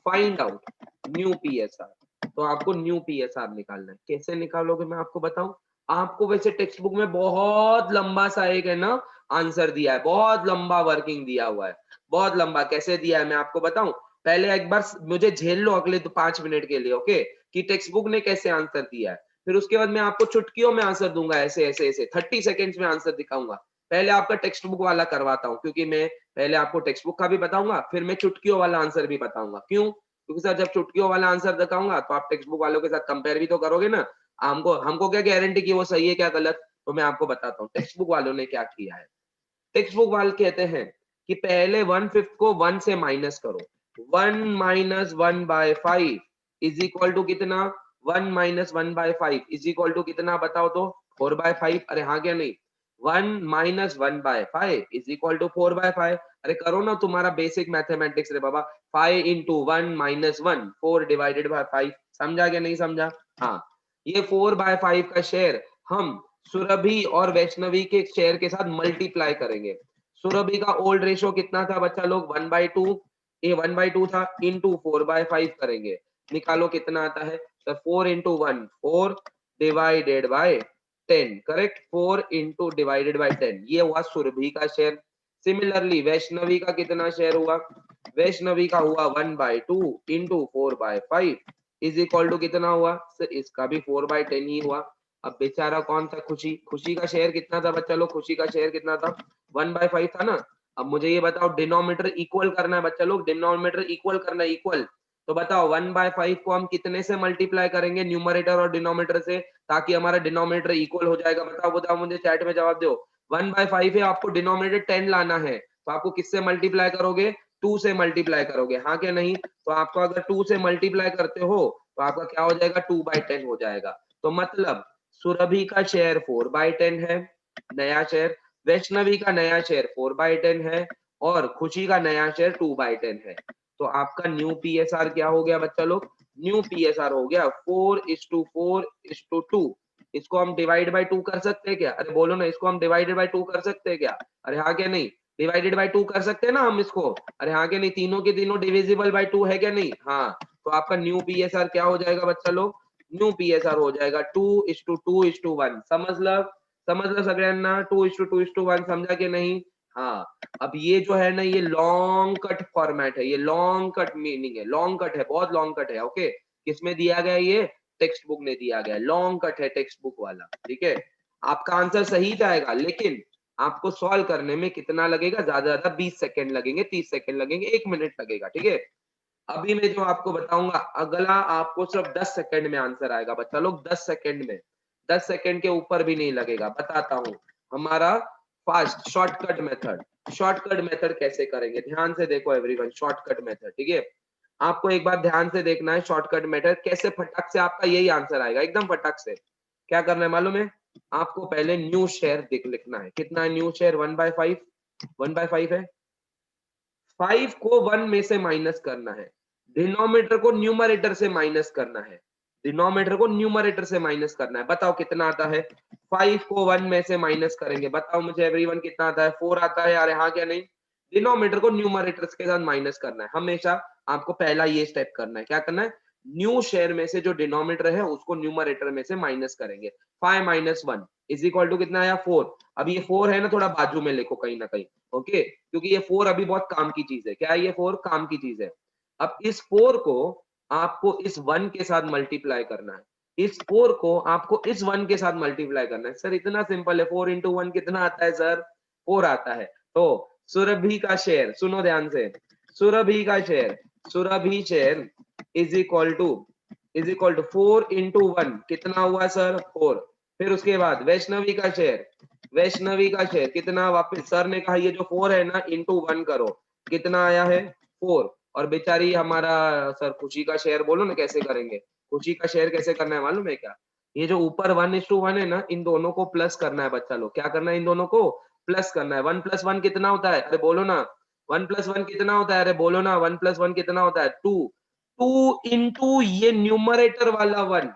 Find out new PSR. तो आपको न्यू पीएसआर निकालना है। कैसे निकालोगे मैं आपको बताऊं। आपको वैसे टेक्स्ट बुक में बहुत लंबा सा एक है ना आंसर दिया है, बहुत लंबा वर्किंग दिया हुआ है, बहुत लंबा। कैसे दिया है मैं आपको बताऊं। पहले एक बार मुझे झेल लो अगले 5 मिनट के लिए, ओके? कि टेक्स्ट बुक ने कैसे आंसर दिया है। फिर उसके बाद मैं आपको चुटकियों में आंसर दूंगा, ऐसे ऐसे ऐसे 30 सेकेंड्स में आंसर दिखाऊंगा। पहले आपका टेक्स्ट बुक वाला करवाता हूँ, क्योंकि मैं पहले आपको टेक्स्ट बुक का भी बताऊंगा, फिर मैं चुटकियों वाला आंसर भी बताऊंगा। क्यों? क्योंकि सर जब चुटकियों वाला आंसर दिखाऊंगा तो आप टेक्स्ट बुक वालों के साथ कंपेयर भी तो करोगे ना। हमको हमको क्या गारंटी कि वो सही है क्या गलत? तो मैं आपको बताता हूँ टेक्स्ट बुक वालों ने क्या किया है। टेक्स्ट बुक वाले कहते हैं कि पहले 1/5 को 1 से माइनस करो। 1 - 1/5 इज इक्वल टू कितना? 1 - 1/5 इज इक्वल टू कितना बताओ तो? 4/5। अरे हाँ क्या नहीं? 1 - 1/5 इज इक्वल टू 4/5। अरे करो ना तुम्हारा बेसिक मैथमेटिक्स रे बाबा। 5 × 1 - 1 4 डिवाइडेड बाय 5। समझा क्या नहीं समझा? हाँ, ये 4/5 का शेयर हम सुरभि और वैष्णवी के शेयर के साथ मल्टीप्लाई करेंगे। सुरभि का ओल्ड रेशो कितना था बच्चा लोग? 1/2। ये 1/2 था, इंटू 4/5 करेंगे। निकालो कितना आता है। तो 4 × 1 4 divided by 10, correct? 4 into divided by 10, ये हुआ सुरभि का शेयर। सिमिलरली वैष्णवी का कितना शेयर हुआ? वैष्णवी का हुआ 1/2 इंटू 4/5 इज इक्वल टू कितना हुआ? सर इसका भी 4/10 ही हुआ। अब बेचारा कौन था? खुशी। खुशी का शेयर कितना था बच्चा लोग? खुशी का शेयर कितना था? 1/5 था ना। अब मुझे ये बताओ, डिनोमिनेटर इक्वल करना है बच्चा लोग, डिनोमिनेटर इक्वल करना है, इक्वल। तो बताओ 1/5 को हम कितने से मल्टीप्लाई करेंगे, न्यूमरेटर और डिनोमिनेटर से, ताकि हमारा डिनोमिनेटर इक्वल हो जाएगा? बताओ बताओ, मुझे चैट में जवाब दो। 1/5 है, आपको डिनोमिनेटर 10 लाना है, तो आपको किससे मल्टीप्लाई करोगे? 2 से मल्टीप्लाई करोगे, हाँ क्या नहीं? तो आपको अगर 2 से मल्टीप्लाई करते हो तो आपका क्या हो जाएगा? 2/10 हो जाएगा। तो मतलब सुरभि का शेयर 4/10 है, नया शेयर। वैष्णवी का नया शेयर 4/10 है और खुशी का नया शेयर 2/10 है। तो आपका न्यू पीएसआर क्या हो गया बच्चा लोग? न्यू पीएसआर हो गया 4:4:2। इसको हम डिवाइड बाय 2 कर सकते हैं क्या? अरे बोलो ना, इसको हम डिवाइडेड बाय 2 कर सकते हैं क्या? अरे हाँ क्या नहीं? डिवाइडेड बाय 2 कर सकते हैं ना हम इसको? अरे हाँ क्या नहीं? तीनों के तीनों डिविजिबल बाय 2 है क्या नहीं? हाँ। तो आपका न्यू पीएसआर क्या हो जाएगा बच्चा लोग? न्यू पीएसआर हो जाएगा 2:2:1। समझ लो सगळ्यांना, 2:2:1 समझा कि नहीं? हाँ। अब ये जो है ना, ये लॉन्ग कट फॉर्मेट है, ये लॉन्ग कट मीनिंग है, लॉन्ग कट है, बहुत लॉन्ग कट है, ओके? किसमें दिया गया ये? टेक्स्ट बुक में दिया गया है, लॉन्ग कट है टेक्स्ट बुक वाला, ठीक है? आपका आंसर सही जाएगा, लेकिन आपको सॉल्व करने में कितना लगेगा? ज्यादा ज्यादा 20 सेकंड लगेंगे, 30 सेकंड लगेंगे, 1 मिनट लगेगा, ठीक है? अभी मैं जो आपको बताऊंगा अगला, आपको सिर्फ 10 सेकंड में आंसर आएगा बच्चा लोग, 10 सेकंड में। 10 सेकंड के ऊपर भी नहीं लगेगा। बताता हूँ हमारा fast shortcut method. Shortcut method कैसे करेंगे, ध्यान से देखो एवरीवन। शॉर्टकट मेथड, ठीक है? आपको एक बार ध्यान से देखना है शॉर्टकट मेथड कैसे फटक से आपका यही आंसर आएगा, एकदम फटक से। क्या करना है मालूम है? आपको पहले न्यू शेयर लिखना है। कितना है न्यू शेयर? 1/5, 1/5 है। 5 को 1 में से माइनस करना है, डिनोमिनेटर को न्यूमरेटर से माइनस करना है, डिनोमिनेटर को न्यूमरेटर से माइनस करना है। बताओ कितना आता है? 5 को 1 में से माइनस करेंगे, बताओ मुझे एवरीवन कितना आता है? 4 आता है। अरे हाँ क्या नहीं? डिनोमिनेटर को न्यूमरेटर के साथ माइनस करना है। हमेशा आपको पहला ये स्टेप करना है। क्या करना है? न्यू शेयर में से जो डिनोमिनेटर है उसको न्यूमरेटर में से माइनस करेंगे। 5 माइनस 1 इज इक्वल टू कितना आया? 4। अब ये 4 है ना, थोड़ा बाजू में लिखो कहीं ना कहीं, ओके, क्योंकि ये 4 अभी बहुत काम की चीज है। क्या है ये 4? काम की चीज है। अब इस 4 को आपको इस 1 के साथ मल्टीप्लाई करना है, इस 4 को आपको इस 1 के साथ मल्टीप्लाई करना है। सर इतना सिंपल है, 4 इंटू 1 कितना आता है सर? 4 आता है। तो सुरभि का शेयर, सुनो ध्यान से, सुरभि का share, Surabhi share is equal to 4 into 1 कितना हुआ सर? 4। फिर उसके बाद वैष्णवी का शेयर, वैष्णवी का शेयर कितना? वापस सर ने कहा ये जो 4 है ना, इंटू 1 करो, कितना आया है? 4। और बेचारी हमारा सर खुशी का शेयर बोलो ना कैसे करेंगे? खुशी का शेयर कैसे करना है मालूम है क्या? ये जो ऊपर 1:1 है ना, इन दोनों को प्लस करना है बच्चा लोग। क्या करना है? इन दोनों को प्लस करना है। 1 प्लस 1 कितना होता है? अरे बोलो ना, 1 प्लस 1 कितना होता है? अरे बोलो ना, 1 प्लस 1 कितना होता है? 2। 2 इंटू ये न्यूमरेटर वाला 1,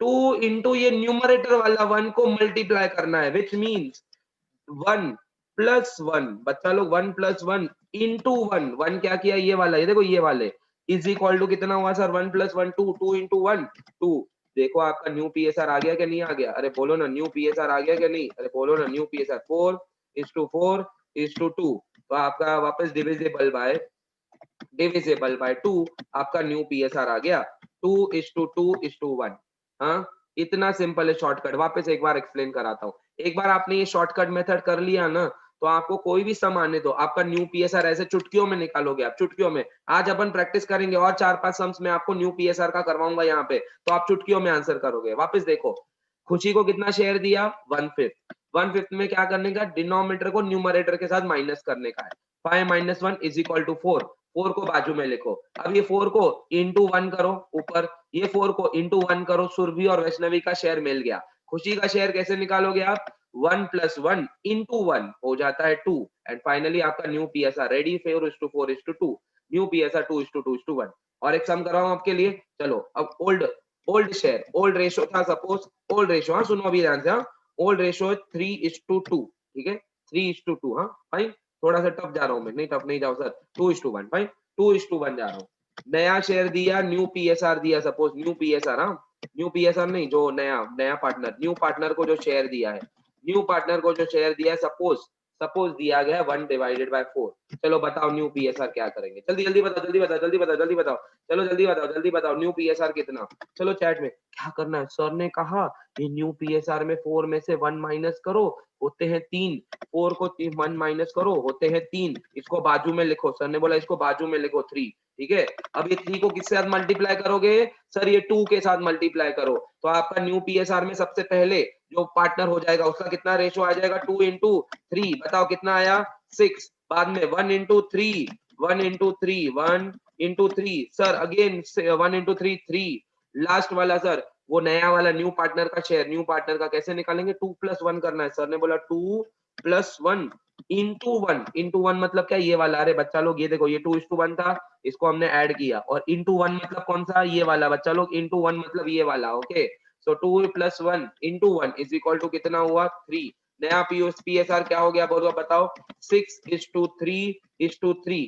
2 इंटू ये न्यूमरेटर वाला 1 को मल्टीप्लाई करना है, विच मीन्स 1 प्लस 1, बच्चा लोग 1 प्लस 1 इंटू 1, 1 क्या किया? ये वाला, ये देखो ये वाले, इज इक्वल टू कितना हुआ सर? 1 plus 1 2, 2 into 1 2। देखो आपका न्यू पीएसआर आ गया क्या नहीं आ गया? अरे बोलो ना, न्यू पीएसआर आ गया क्या नहीं? अरे बोलो ना, न्यू पीएसआर 4:4:2। तो आपका वापस डिविजिबल बाय 2 आपका न्यू पीएसआर आ गया 2:2:1। हाँ, इतना सिंपल है शॉर्टकट। वापस एक बार एक्सप्लेन कराता हूँ। एक बार आपने ये शॉर्टकट मेथड कर लिया ना, तो आपको कोई भी सम आने दो, आपका न्यू पीएसआर ऐसे चुटकियों में निकालोगे आप, चुटकियों में। आज अपन प्रैक्टिस करेंगे और 4-5 सम्स में आपको न्यू पीएसआर का करवाऊंगा यहाँ पे, तो आप चुटकियों में आंसर करोगे। वापस देखो, खुशी को कितना शेयर दिया? 1/5। 1/5 में क्या करने का? डिनोमिनेटर को न्यूमरेटर के साथ माइनस करने का है। 5 माइनस 1 इज इक्वल टू 4। 4 को बाजू में लिखो। अब ये 4 को इंटू 1 करो ऊपर, ये 4 को इंटू 1 करो। सुरभि और वैष्णवी का शेयर मिल गया। खुशी का शेयर कैसे निकालोगे आप? 1 प्लस 1 इंटू 1 हो जाता है 2। एंड फाइनली आपका new PSR ready. 4:4:2 new PSR 2:2:1। और एक सम कराऊं आपके लिए, चलो। अब old old share, old ratio था सपोज, ओल्ड रेशो, हाँ सुनो अभी ध्यान से, हाँ ओल्ड रेशो 3:2, ठीक है 3:2, हाँ फाइन। थोड़ा सा टफ जा रहा हूँ मैं, नहीं टफ नहीं जाओ सर, 2:1 फाइन, 2:1 जा रहा हूँ। नया शेयर दिया, न्यू पीएसआर दिया, सपोज न्यू पीएसआर, हाँ न्यू पीएसआर नहीं, जो नया नया पार्टनर, न्यू पार्टनर को जो शेयर दिया है, न्यू पार्टनर को जो शेयर दिया है, सपोज सपोज दिया गया 1/4। चलो बताओ न्यू पीएसआर क्या करेंगे? जल्दी जल्दी बताओ, जल्दी बताओ, जल्दी बताओ, जल्दी बताओ। चलो जल्दी बताओ, जल्दी बताओ, न्यू पीएसआर कितना? चलो चैट में क्या करना है? सर ने कहा ये न्यू पीएसआर में 4 में से 1 माइनस करो, होते हैं 3। 4 को 1 माइनस करो, होते हैं 3। इसको बाजू में लिखो, सर ने बोला इसको बाजू में लिखो 3, ठीक है। अब ये 3 को किसके साथ मल्टीप्लाई करोगे? सर ये 2 के साथ मल्टीप्लाई करो। तो आपका न्यू पीएसआर में सबसे पहले जो पार्टनर हो जाएगा उसका कितना रेशो आ जाएगा? 2:3। बताओ कितना आया? 6। बाद में 1:3, 1:3, 1:3, सर अगेन 1:3, 3। लास्ट वाला सर, वो नया वाला न्यू पार्टनर का शेयर, न्यू पार्टनर का कैसे निकालेंगे? 2 प्लस 1 करना है। सर ने बोला 2 प्लस 1 इंटू 1। इंटू 1 मतलब क्या? ये वाला। अरे बच्चा लोग ये देखो, ये 2:1 था, इसको हमने ऐड किया। और इंटू 1 मतलब कौन सा? ये वाला। बच्चा लोग इंटू 1 मतलब ये वाला, okay. So 2 plus 1 into 1 is equal to कितना हुआ? 3। नया पीएसआर क्या हो गया बोलो बताओ? 6:3:3।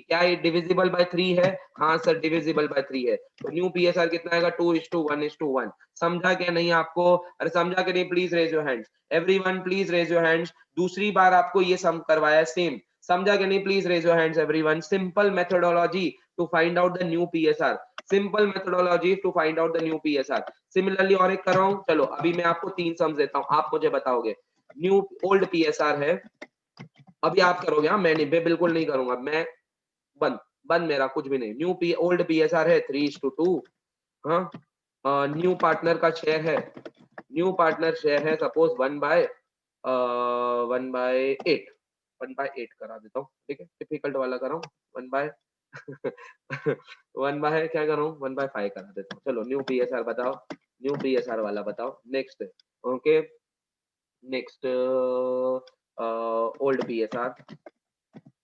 क्या ये डिविजिबल बाय 3 है? हाँ सर डिविजिबल बाय 3 है। तो न्यू पीएसआर कितना आएगा? 2:1:1। समझा क्या नहीं आपको? अरे समझा के नहीं? Please raise your hands, everyone please raise your hands. दूसरी बार आपको ये सम करवाया सेम, समझा कि नहीं? Please raise your hands everyone. Simple methodology to find out the new PSR, simple methodology to find out the new PSR. Similarly और एक कर रहा हूं, चलो अभी मैं आपको 3 सम्स देता हूं, आप मुझे बताओगे। न्यू ओल्ड पीएसआर है, अभी आप करोगे, हाँ मैं बिल्कुल नहीं करूंगा मैं। बंद, बंद मेरा कुछ भी नहीं। ओल्ड पीएसआर है 3:2, हाँ। न्यू पार्टनर का शेयर है, न्यू पार्टनर शेयर है सपोज 1/8। 1/8 करा देता हूँ, ठीक है, डिफिकल्ट वाला कर रहा हूँ। 1 बाय 1 बाय क्या कर रहा हूँ? 1/5 करा देता हूँ। चलो न्यू पीएसआर बताओ, न्यू पीएसआर वाला बताओ। Next, okay next, old PSR,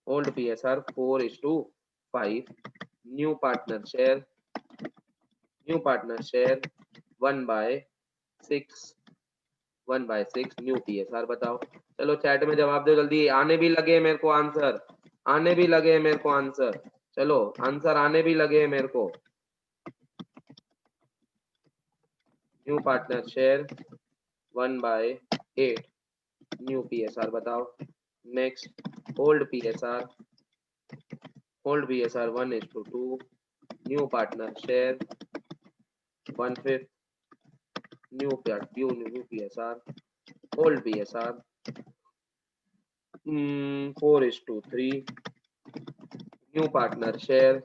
old PSR 4:2 5 new partner share 1/6 new PSR बताओ। चलो चैट में जवाब दो जल्दी, आने भी लगे मेरे को आंसर, आने भी लगे मेरे को आंसर, चलो आंसर आने भी लगे मेरे को। New partner share 1/8 new PSR बताओ। Next old PSR 1:2 new partner share 1/5 new PSR old PSR 4:3 new partner share.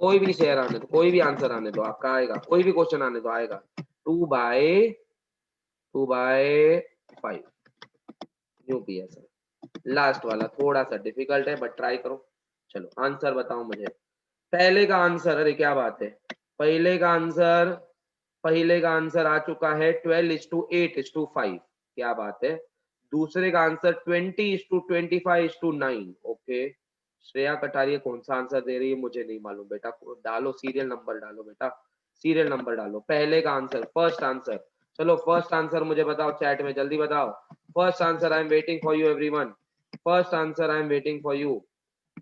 कोई भी शेयर आने दो, कोई भी आंसर आने दो, आपका आएगा, कोई भी क्वेश्चन आने दो आएगा। 2/5 न्यू PSR। लास्ट वाला थोड़ा सा डिफिकल्ट है बट ट्राई करो। चलो आंसर बताओ मुझे। पहले का आंसर, अरे क्या बात है, पहले का आंसर आ चुका है 12:8:5। क्या बात है। दूसरे का आंसर 20:25:9। ओके, श्रेया कटारिया कौन सा आंसर दे रही है मुझे नहीं मालूम बेटा, डालो सीरियल नंबर डालो बेटा, सीरियल नंबर डालो। पहले का आंसर, फर्स्ट आंसर, चलो फर्स्ट आंसर मुझे बताओ चैट में जल्दी बताओ। First answer I am waiting for you everyone, first answer I am waiting for you,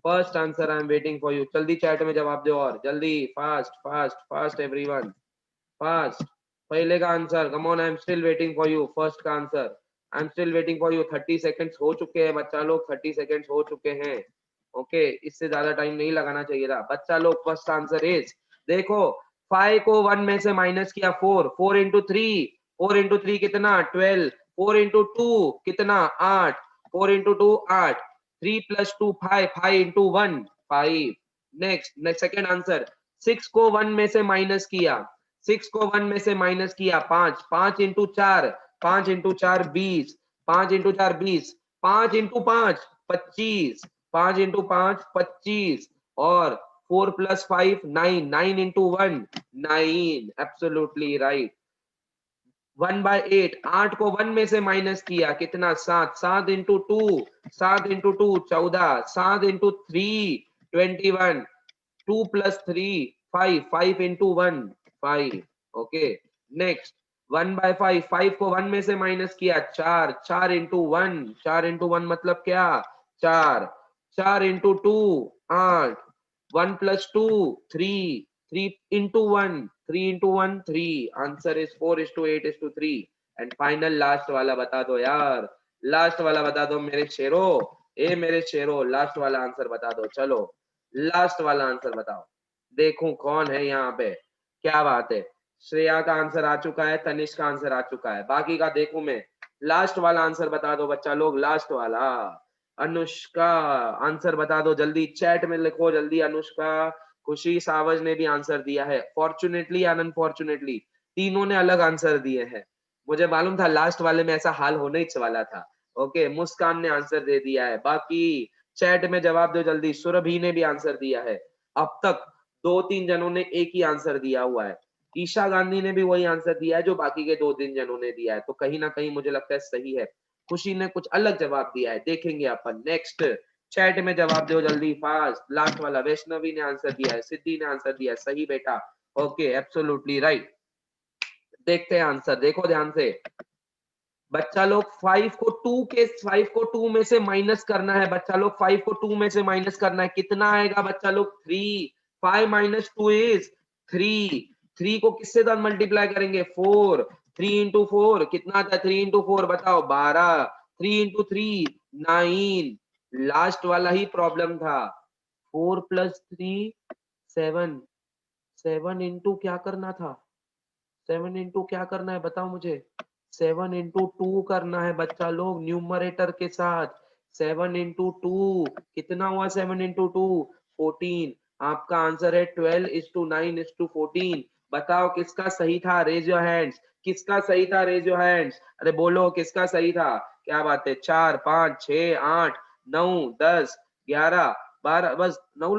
first answer I am waiting for you. जल्दी चैट में जवाब दो और जल्दी, fast fast fast everyone, fast. पहले का answer, come on, I am still waiting for you. First का answer, I am still waiting for you. 30 seconds हो चुके हैं बच्चा लोग, 30 सेकंड्स हो चुके हैं। ओके, इससे ज्यादा टाइम नहीं लगाना चाहिए था बच्चा लोग। फर्स्ट आंसर इज, देखो 5 को 1 में से माइनस किया 4, 4 into 3 कितना 12, 4 into 2 कितना 8, 4 into 2 8, 3 + 2 5, 5 into 1 5। Next second answer, 6 को 1 में से माइनस किया, 6 को 1 में से माइनस किया 5, 5 into 4, 5 into 4 20, 5 into 4 20, 5 into 5 25, 5 into 5 25 और 4 + 5 9, 9 into 1 9, एब्सोल्युटली राइट। 1/8, 8 को 1 में से माइनस किया कितना 7, 7 into 2, 7 into 2 14, 7 into 3 21, 2 + 3 5, 5 into 1 5। Okay, next 1/5, 5 को 1 में से माइनस किया 4, 4 into 1, 4 into 1 मतलब क्या 4, 4 into 2 8, 1 + 2 3, 3 into 1, 3 into 1 3। Answer is 4:8:3। And final last वाला बता दो यार, लास्ट वाला बता दो मेरे शेरो, ए मेरे शेरो, लास्ट वाला आंसर बता दो। चलो लास्ट वाला आंसर बताओ, देखूं कौन है यहाँ पे। क्या बात है, श्रेया का आंसर आ चुका है, तनिष्क का आंसर आ चुका है, बाकी का देखूं मैं। लास्ट वाला आंसर बता दो बच्चा लोग, लास्ट वाला। अनुष्का आंसर बता दो जल्दी, चैट में लिखो जल्दी। अनुष्का, खुशी, सावज ने भी आंसर दिया है। फॉर्चुनेटली या अनफॉर्चुनेटली तीनों ने अलग आंसर दिए हैं। मुझे मालूम था लास्ट वाले में ऐसा हाल होने ही वाला था। ओके, मुस्कान ने आंसर दे दिया है, बाकी चैट में जवाब दो जल्दी। सुरभि ने भी आंसर दिया है। अब तक 2-3 जनों ने एक ही आंसर दिया हुआ है। ईशा गांधी ने भी वही आंसर दिया है जो बाकी के 2-3 जनों ने दिया है, तो कहीं ना कहीं मुझे लगता है सही है। खुशी ने कुछ अलग जवाब दिया है, देखेंगे अपन नेक्स्ट। चैट में जवाब दो जल्दी फास्ट, लास्ट वाला। वैष्णवी ने आंसर दिया है, सिद्धि ने आंसर दिया है, सही बेटा। Okay, absolutely right. देखते हैं आंसर, देखो ध्यान से बच्चा लोग। 5 को 2 में से माइनस करना है बच्चा लोग, 5 को 2 में से माइनस करना है, कितना आएगा बच्चा लोग 3। 5 - 2 इज 3, 3 को किससे साथ मल्टीप्लाई करेंगे 4, 3 into 4 कितना आता है 3 into 4 बताओ 12, 3 into 3 9। लास्ट वाला ही प्रॉब्लम था। 4 + 3 7, 7 into क्या करना था, 7 into क्या करना है बताओ मुझे। 7 into 2 करना है बच्चा लोग, न्यूमरेटर के साथ। 7 into 2 कितना हुआ, 7 into 2 14। आपका आंसर है 12:9:14। बताओ किसका सही था, रेज योर हैंड्स। किसका सही था, रेज योर हैंड्स। अरे बोलो किसका सही था। क्या बात है, 4 5 6 8 9 10 11 12, बस 9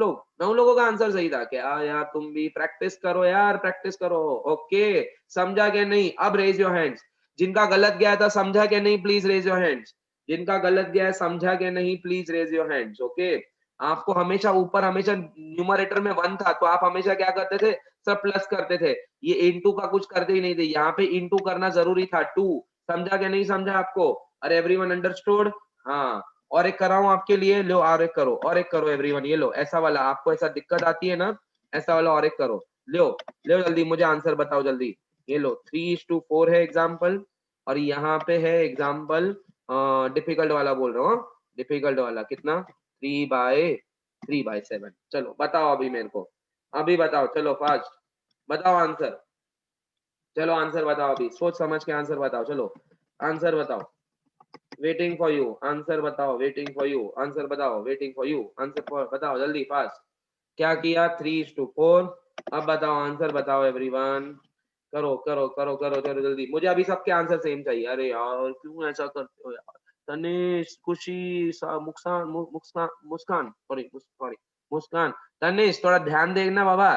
लोगों का आंसर सही था क्या यार। तुम भी प्रैक्टिस करो यार, प्रैक्टिस करो। ओके, समझा क्या नहीं, अब रेज योर हैंड्स। जिनका गलत गया था समझा क्या नहीं, प्लीज रेज योर हैंड्स। जिनका गलत गया है समझा क्या नहीं, please raise your hands. Okay, आपको हमेशा ऊपर हमेशा न्यूमरेटर में 1 था, तो आप हमेशा क्या करते थे, सब प्लस करते थे। ये इनटू का कुछ करते ही नहीं थे, यहाँ पे इनटू करना जरूरी था 2। समझा क्या नहीं समझा आपको? अरे एवरीवन अंडरस्टूड? हाँ। और एक कर रहा हूँ आपके लिए, लो और एक करो, और एक करो एवरीवन, ये लो ऐसा वाला, आपको ऐसा दिक्कत आती है ना, ऐसा वाला और एक करो। लो लो जल्दी, मुझे आंसर बताओ जल्दी। ये लो 3:4 है एग्जाम्पल, और यहाँ पे है एग्जाम्पल डिफिकल्ट वाला बोल रहा हूँ, डिफिकल्ट वाला कितना, 3/7। चलो बताओ अभी मेरे को, अभी बताओ, चलो फास्ट बताओ आंसर। चलो आंसर बताओ, अभी सोच समझ के आंसर बताओ, चलो आंसर बताओ। वेटिंग फॉर यू, आंसर बताओ, वेटिंग फॉर यू, आंसर बताओ, waiting for you, answer for बताओ जल्दी फास्ट। क्या किया, 3:4। अब बताओ आंसर बताओ एवरीवन, करो करो करो करो, चलो जल्दी, मुझे अभी सबके आंसर सेम चाहिए। अरे यार क्यों ऐसा करते हो यार? तनिष, खुशी, मुस्कान, मुस्कान, मुस्कान, सॉरी सॉरी, मुस्कान, तनिष थोड़ा ध्यान देना बाबा।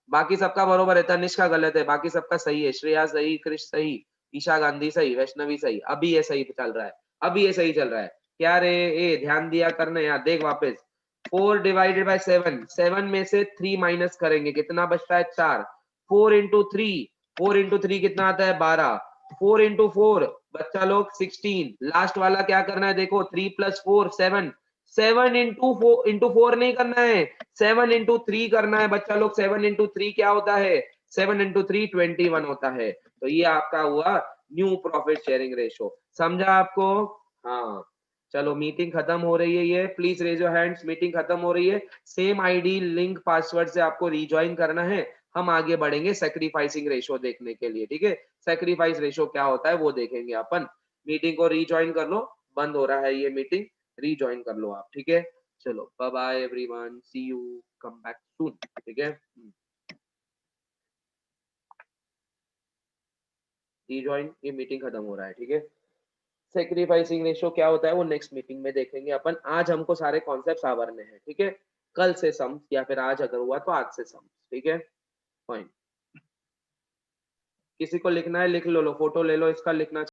बाकी सबका बरोबर है, तनिष का गलत है, बाकी सबका सही है। श्रेया सही, क्रिश सही, ईशा गांधी सही, वैष्णवी सही, अभी ये सही चल रहा है, अभी ये सही चल रहा है। क्या रे, ए ध्यान दिया करना यार, देख वापस। 4/7, 7 में से 3 माइनस करेंगे, कितना बचता है, 4। 4 into 3, 4 into 3 कितना आता है, 12। 4 into 4 बच्चा लोग 16। लास्ट वाला क्या करना है, देखो 3 + 4 7। 7 into 4 नहीं करना है, 7 into 3 करना है बच्चा लोग। 7 into 3 क्या होता है, 7 into 3 21 होता है। तो ये आपका हुआ न्यू प्रॉफिट शेयरिंग रेशो। समझा आपको? हाँ। चलो मीटिंग खत्म हो रही है, ये please raise your hands, meeting खत्म हो रही है। सेम आईडी लिंक पासवर्ड से आपको रिज्वाइन करना है। हम आगे बढ़ेंगे सैक्रिफाइसिंग रेशो देखने के लिए, ठीक है? सैक्रिफाइस रेशो क्या होता है वो देखेंगे अपन। मीटिंग को रिज्वाइन कर लो, बंद हो रहा है ये मीटिंग, रिज्वाइन कर लो आप, ठीक है? चलो bye bye everyone, see you, come back soon, ठीक है? रिज्वाइन, ये मीटिंग खत्म हो रहा है, ठीक है? सेक्रीफाइसिंग रेशो क्या होता है वो नेक्स्ट मीटिंग में देखेंगे अपन। आज हमको सारे कॉन्सेप्ट आवरने हैं, ठीक है? कल से सम, या फिर आज अगर हुआ तो आज से सम, ठीक है? फाइन। किसी को लिखना है लिख लो, लो फोटो ले लो इसका, लिखना